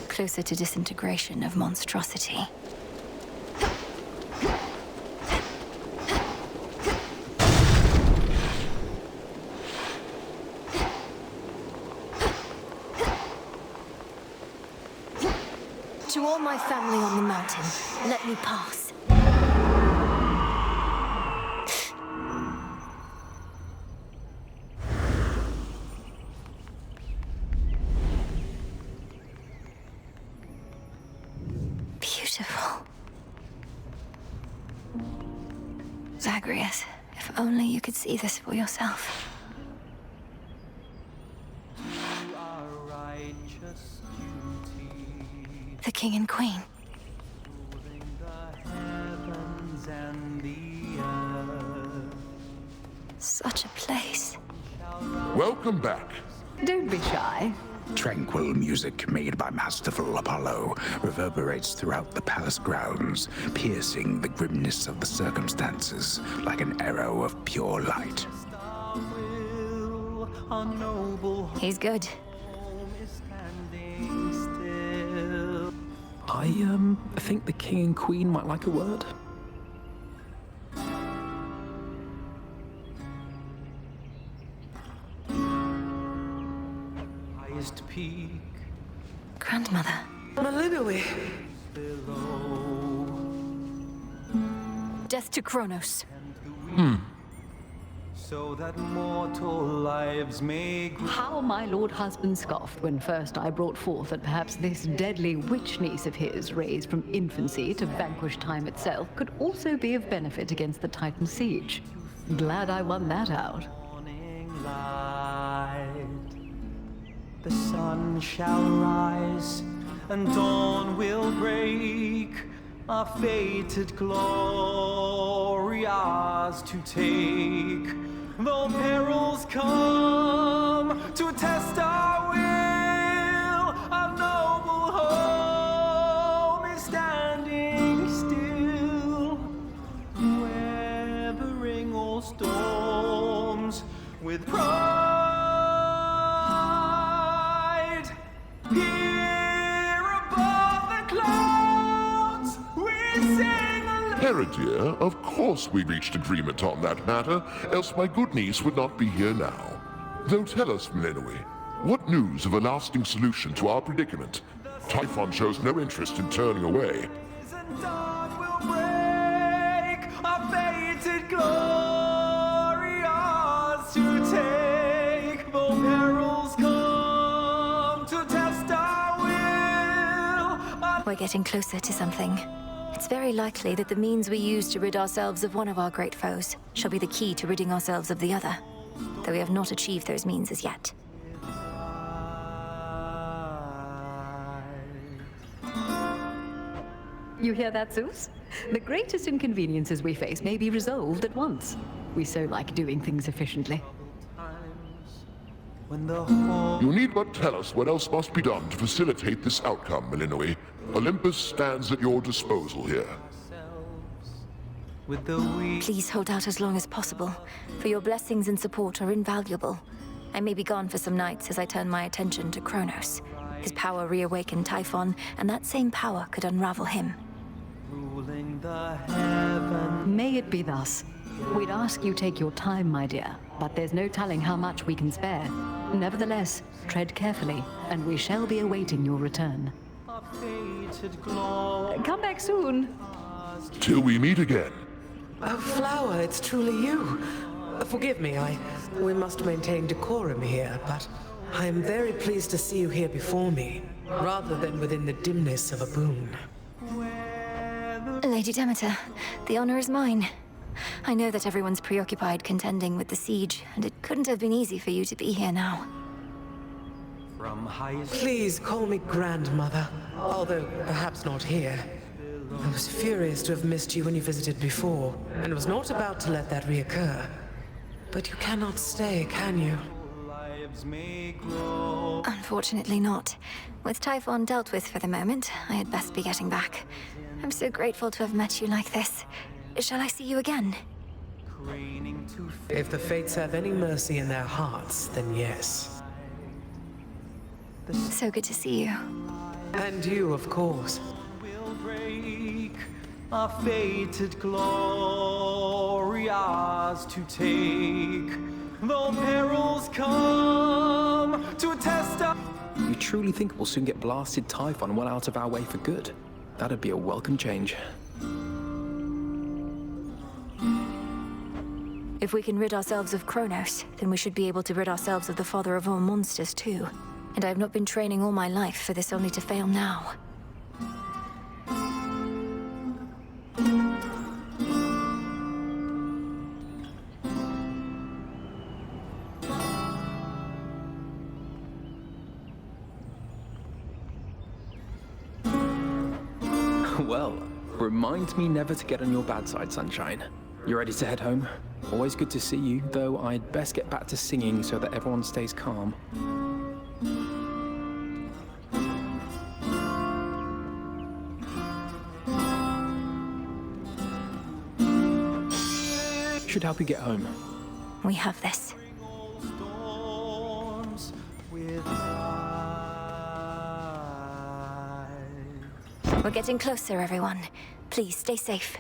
Closer to disintegration of monstrosity. To all my family on the mountain, let me pass. Beautiful. Zagreus, if only you could see this for yourself. The king and queen. Such a place. Welcome back. Don't be shy. Tranquil music made by masterful Apollo reverberates throughout the palace grounds, piercing the grimness of the circumstances like an arrow of pure light. He's good. I think the king and queen might like a word. Highest peak. Grandmother. Malinois. Death to Kronos. So that mortal lives may grow. How my lord husband scoffed when first I brought forth that perhaps this deadly witch niece of his, raised from infancy to vanquish time itself, could also be of benefit against the Titan siege. Glad I won that out. Morning light. The sun shall rise and dawn will break. Our fated glory ours to take. Though perils come to test our will, our noble home is standing still, weathering all storms with pride. Here above the clouds, we sing. Paradear, of course we reached agreement on that matter, else my good niece would not be here now. Though tell us, Malinois, what news of a lasting solution to our predicament? Typhon shows no interest in turning away. And dawn will break, our fated glory ours to take. Though perils come to test our will. We're getting closer to something. It's very likely that the means we use to rid ourselves of one of our great foes shall be the key to ridding ourselves of the other, though we have not achieved those means as yet. You hear that, Zeus? The greatest inconveniences we face may be resolved at once. We so like doing things efficiently. You need but tell us what else must be done to facilitate this outcome, Malinois. Olympus stands at your disposal here. Please hold out as long as possible, for your blessings and support are invaluable. I may be gone for some nights as I turn my attention to Kronos. His power reawakened Typhon, and that same power could unravel him. May it be thus. We'd ask you take your time, my dear, but there's no telling how much we can spare. Nevertheless, tread carefully, and we shall be awaiting your return. Come back soon. Till we meet again. Oh, Flower, it's truly you. Forgive me, we must maintain decorum here, but I am very pleased to see you here before me, rather than within the dimness of a boon. Lady Demeter, the honor is mine. I know that everyone's preoccupied contending with the siege, and it couldn't have been easy for you to be here now. Please call me Grandmother, although perhaps not here. I was furious to have missed you when you visited before, and was not about to let that reoccur. But you cannot stay, can you? Unfortunately not. With Typhon dealt with for the moment, I had best be getting back. I'm so grateful to have met you like this. Shall I see you again? If the fates have any mercy in their hearts, then yes. So good to see you. And you, of course. Our fated glory ours to take. Though perils come to test us. You truly think we'll soon get blasted Typhon well out of our way for good? That'd be a welcome change. If we can rid ourselves of Kronos, then we should be able to rid ourselves of the father of all monsters too. And I've not been training all my life for this only to fail now. Well, remind me never to get on your bad side, Sunshine. You ready to head home? Always good to see you, though I'd best get back to singing so that everyone stays calm. Should help you get home. We have this. We're getting closer, everyone. Please, stay safe.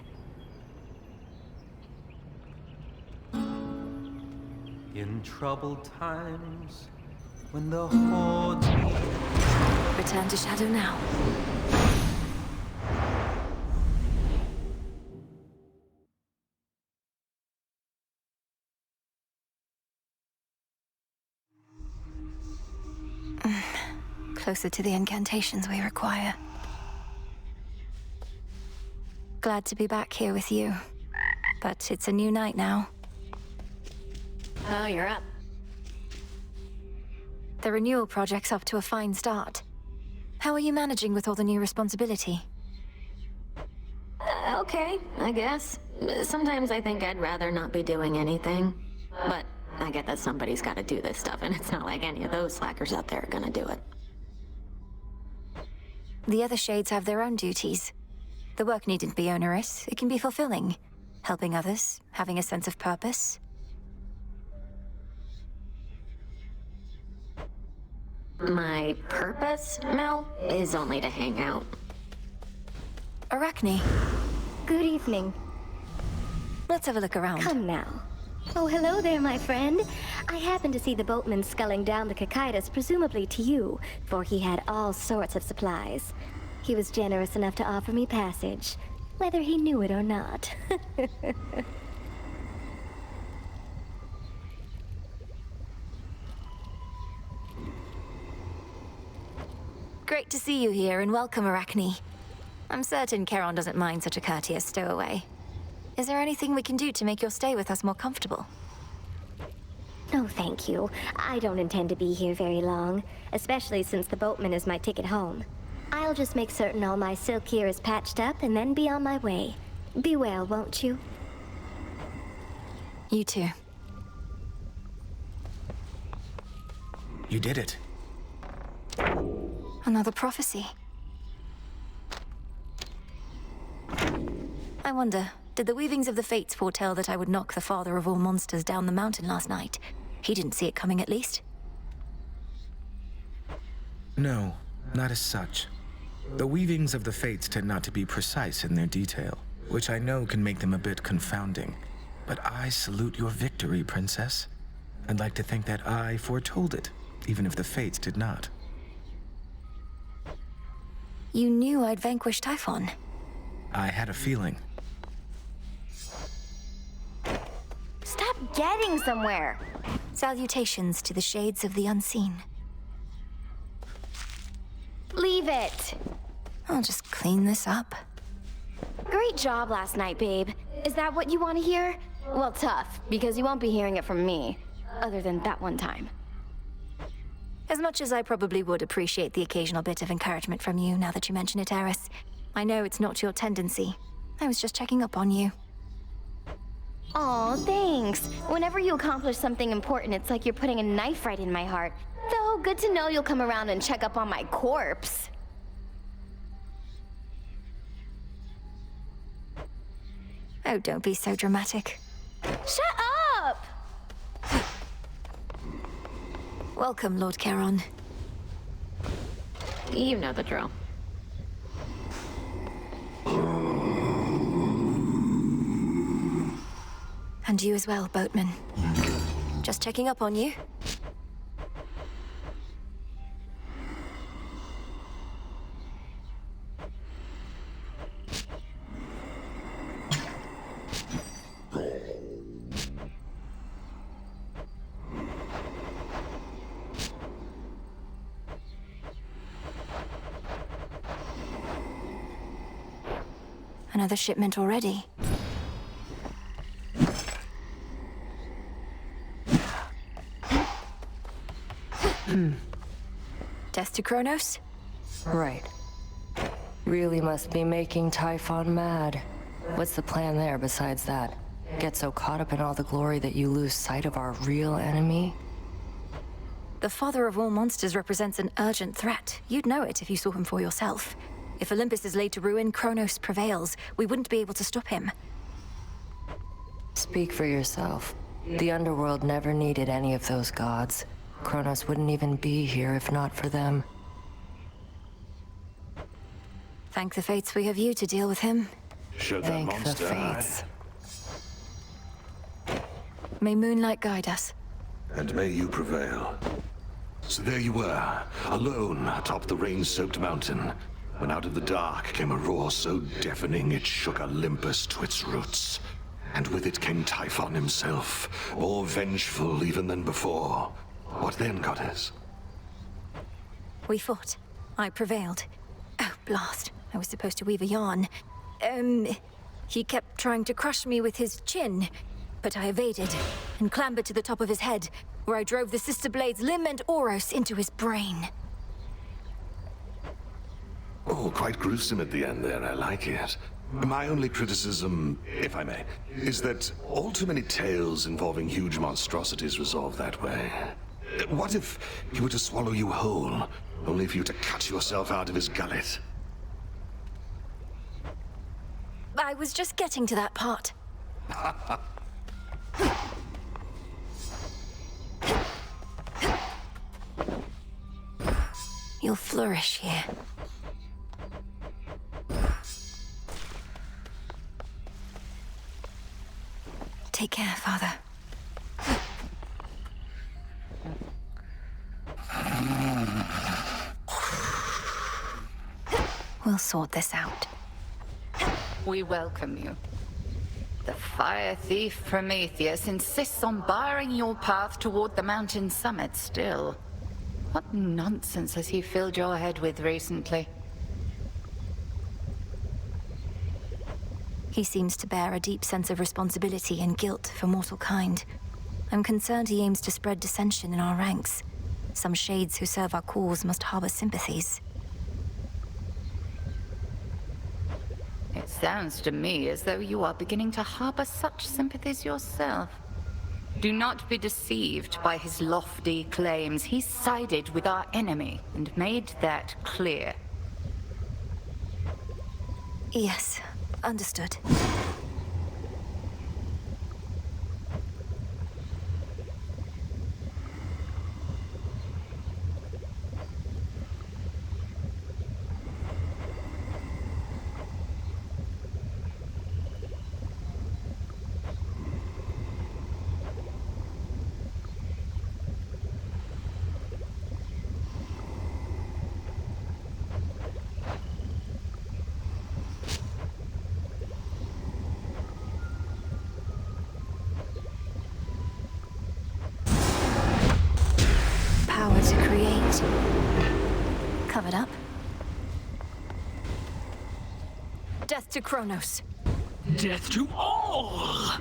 In troubled times, when the hordes Return to Shadow now. Closer to the incantations we require. Glad to be back here with you. But it's a new night now. Oh, you're up. The renewal project's up to a fine start. How are you managing with all the new responsibility? Okay, I guess. Sometimes I think I'd rather not be doing anything. But I get that somebody's got to do this stuff, and it's not like any of those slackers out there are gonna do it. The other shades have their own duties. The work needn't be onerous. It can be fulfilling. Helping others, having a sense of purpose. My purpose, Mel, is only to hang out. Arachne. Good evening. Let's have a look around. Come now. Oh, hello there, my friend. I happened to see the boatman sculling down the Cocytus, presumably to you, for he had all sorts of supplies. He was generous enough to offer me passage, whether he knew it or not. Great to see you here, and welcome, Arachne. I'm certain Charon doesn't mind such a courteous stowaway. Is there anything we can do to make your stay with us more comfortable? No, thank you. I don't intend to be here very long, especially since the boatman is my ticket home. I'll just make certain all my silk here is patched up and then be on my way. Be well, won't you? You too. You did it. Another prophecy. I wonder, did the weavings of the fates foretell that I would knock the father of all monsters down the mountain last night? He didn't see it coming, at least. No, not as such. The weavings of the fates tend not to be precise in their detail, which I know can make them a bit confounding. But I salute your victory, Princess. I'd like to think that I foretold it, even if the fates did not. You knew I'd vanquish Typhon. I had a feeling. Stop getting somewhere! Salutations to the shades of the unseen. Leave it! I'll just clean this up. Great job last night, babe. Is that what you want to hear? Well, tough, because you won't be hearing it from me. Other than that one time. As much as I probably would appreciate the occasional bit of encouragement from you, now that you mention it, Eris, I know it's not your tendency. I was just checking up on you. Aw, thanks. Whenever you accomplish something important, it's like you're putting a knife right in my heart. Though, good to know you'll come around and check up on my corpse. Oh, don't be so dramatic. Shut up! Welcome, Lord Charon. You know the drill. And you as well, boatman. Just checking up on you. Another shipment already. Death to Kronos? Right. Really must be making Typhon mad. What's the plan there besides that? Get so caught up in all the glory that you lose sight of our real enemy? The father of all monsters represents an urgent threat. You'd know it if you saw him for yourself. If Olympus is laid to ruin, Kronos prevails. We wouldn't be able to stop him. Speak for yourself. The underworld never needed any of those gods. Kronos wouldn't even be here if not for them. Thank the fates we have you to deal with him. Should that Thank monster the fates. May moonlight guide us. And may you prevail. So there you were, alone atop the rain-soaked mountain, when out of the dark came a roar so deafening it shook Olympus to its roots. And with it came Typhon himself, more vengeful even than before. What then, goddess? We fought. I prevailed. Oh, blast. I was supposed to weave a yarn. He kept trying to crush me with his chin, but I evaded and clambered to the top of his head, where I drove the sister blades Lim and Oros into his brain. Oh, quite gruesome at the end there, I like it. My only criticism, if I may, is that all too many tales involving huge monstrosities resolve that way. What if he were to swallow you whole, only for you to cut yourself out of his gullet? I was just getting to that part. You'll flourish here. Take care, Father. We'll sort this out. We welcome you. The fire thief Prometheus insists on barring your path toward the mountain summit still. What nonsense has he filled your head with recently? He seems to bear a deep sense of responsibility and guilt for mortal kind. I'm concerned he aims to spread dissension in our ranks. Some shades who serve our cause must harbor sympathies. It sounds to me as though you are beginning to harbor such sympathies yourself. Do not be deceived by his lofty claims. He sided with our enemy and made that clear. Yes, understood. Power to create. Covered up. Death to Kronos. Death to all!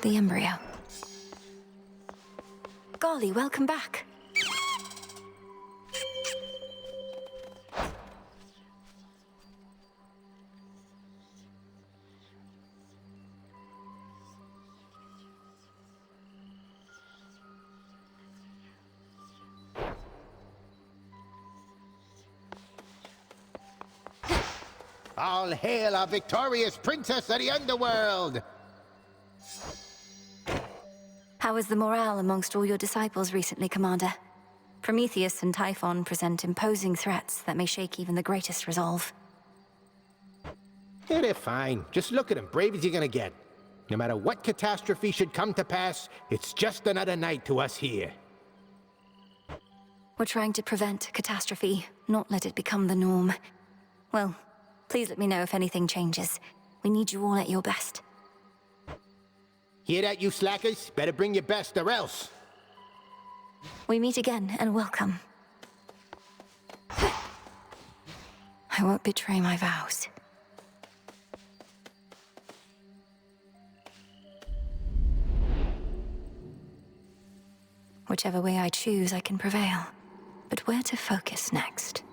The embryo. Golly, welcome back. All hail our victorious princess of the underworld! How is the morale amongst all your disciples recently, Commander? Prometheus and Typhon present imposing threats that may shake even the greatest resolve. Yeah, they're fine. Just look at them, brave as you're gonna get. No matter what catastrophe should come to pass, it's just another night to us here. We're trying to prevent catastrophe, not let it become the norm. Well, please let me know if anything changes. We need you all at your best. Hear that, you slackers? Better bring your best or else. We meet again, and welcome. I won't betray my vows. Whichever way I choose, I can prevail. But where to focus next?